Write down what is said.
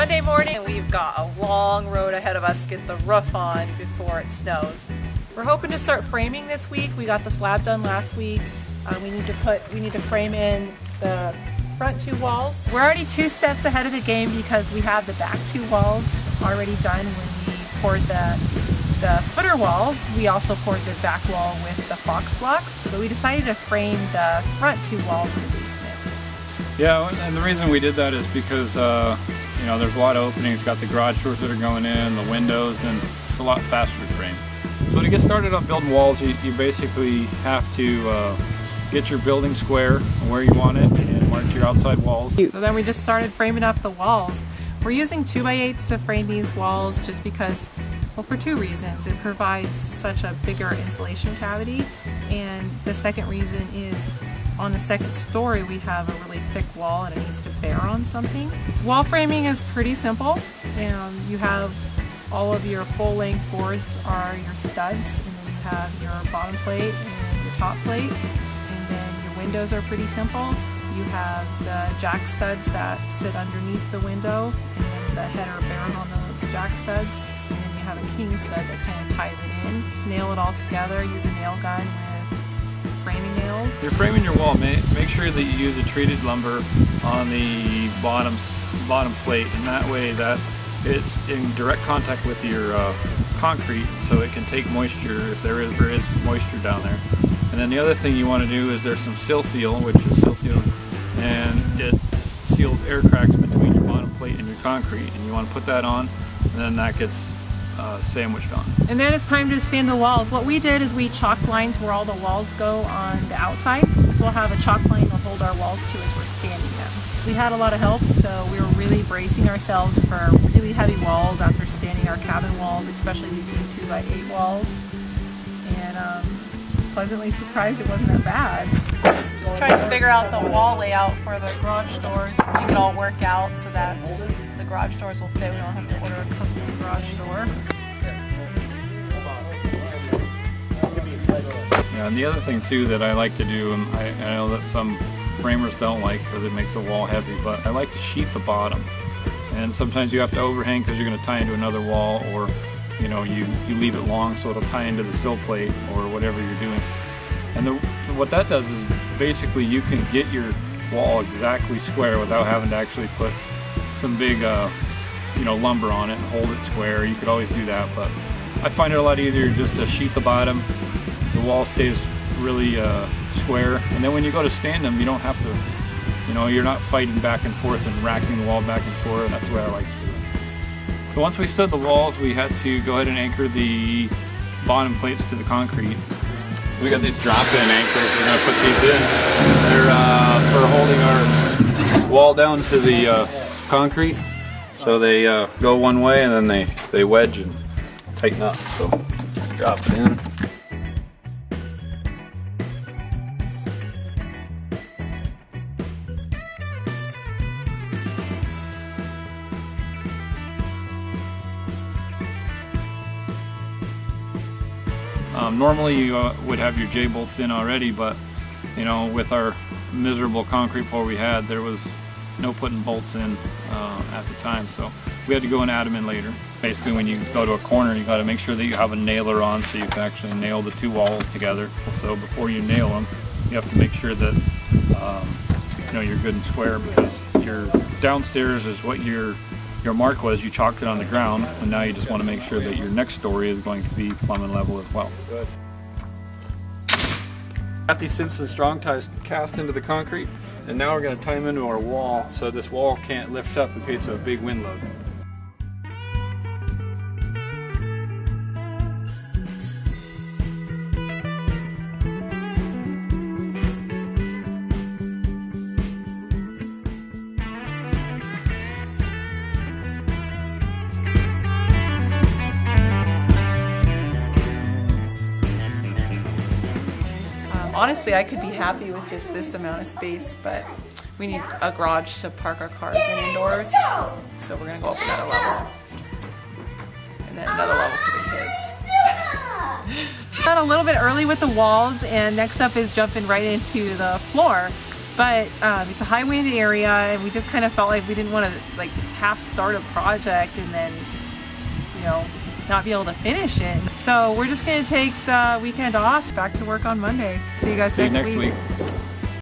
Monday morning and we've got a long road ahead of us to get the roof on before it snows. We're hoping to start framing this week. We got the slab done last week. We need to frame in the front two walls. We're already 2 steps ahead of the game because we have the back 2 walls already done when we poured the footer walls. We also poured the back wall with the fox blocks, but we decided to frame the front 2 walls in the basement. Yeah, and the reason we did that is because you know, there's a lot of openings. Got the garage doors that are going in, the windows, and it's a lot faster to frame. So to get started on building walls, you basically have to get your building square where you want it and mark your outside walls. So then we just started framing up the walls. We're using 2x8s to frame these walls just because, well, for 2 reasons. It provides such a bigger insulation cavity, and the second reason is on the second story we have a really thick wall and it needs to bear on something. Wall framing is pretty simple. You have all of your full-length boards are your studs, and then you have your bottom plate and your top plate, and then your windows are pretty simple. You have the jack studs that sit underneath the window, and then the header bears on those jack studs, and then you have a king stud that kind of ties it in. Nail it all together, use a nail gun with framing nails. If you're framing your wall, make sure that you use a treated lumber on the bottom plate, and that way that it's in direct contact with your concrete, so it can take moisture if there is moisture down there. And then the other thing you want to do is there's some sill seal, which is sill seal, and it seals air cracks between your bottom plate and your concrete, and you want to put that on, and then that gets sandwiched on. And then it's time to stand the walls. What we did is we chalked lines where all the walls go on the outside, so we'll have a chalk line to hold our walls to as we're standing them. We had a lot of help, so we were really bracing ourselves for really heavy walls after standing our cabin walls, especially these being 2x8 walls, and pleasantly surprised it wasn't that bad. Just trying to figure out the wall layout for the garage doors, make it all work out so that the garage doors will fit. We don't have to order a custom garage door. Yeah, and the other thing too that I like to do, and I know that some framers don't like because it makes a wall heavy, but I like to sheet the bottom. And sometimes you have to overhang because you're going to tie into another wall, or you know, you leave it long so it'll tie into the sill plate or whatever you're doing. And what that does is basically you can get your wall exactly square without having to actually put some big you know, lumber on it and hold it square. You could always do that, but I find it a lot easier just to sheet the bottom. The wall stays really square, and then when you go to stand them, you don't have to, you know, you're not fighting back and forth and racking the wall back and forth. That's the way I like to do it. So once we stood the walls, we had to go ahead and anchor the bottom plates to the concrete. We got these drop-in anchors. We're going to put these in. They're for holding our wall down to the concrete. So they go one way and then they wedge and tighten up. So drop it in. Normally you would have your J-bolts in already, but you know, with our miserable concrete floor we had, there was no putting bolts in at the time, so we had to go and add them in later. Basically, when you go to a corner, you got to make sure that you have a nailer on so you can actually nail the 2 walls together. So before you nail them, you have to make sure that you know, you're good and square, because your downstairs is what your mark was. You chalked it on the ground, and now you just want to make sure that your next story is going to be plumbing level as well. Got these Simpson strong ties cast into the concrete, and now we're going to tie them into our wall so this wall can't lift up in case of a big wind load. Honestly, I could be happy with just this amount of space, but we need a garage to park our cars in indoors, so we're going to go up another level. And then another level for the kids. Got a little bit early with the walls, and next up is jumping right into the floor. But it's a high wind area, and we just kind of felt like we didn't want to like half start a project and then, you know, not be able to finish it. So we're just going to take the weekend off, back to work on Monday. See you guys See you next next week.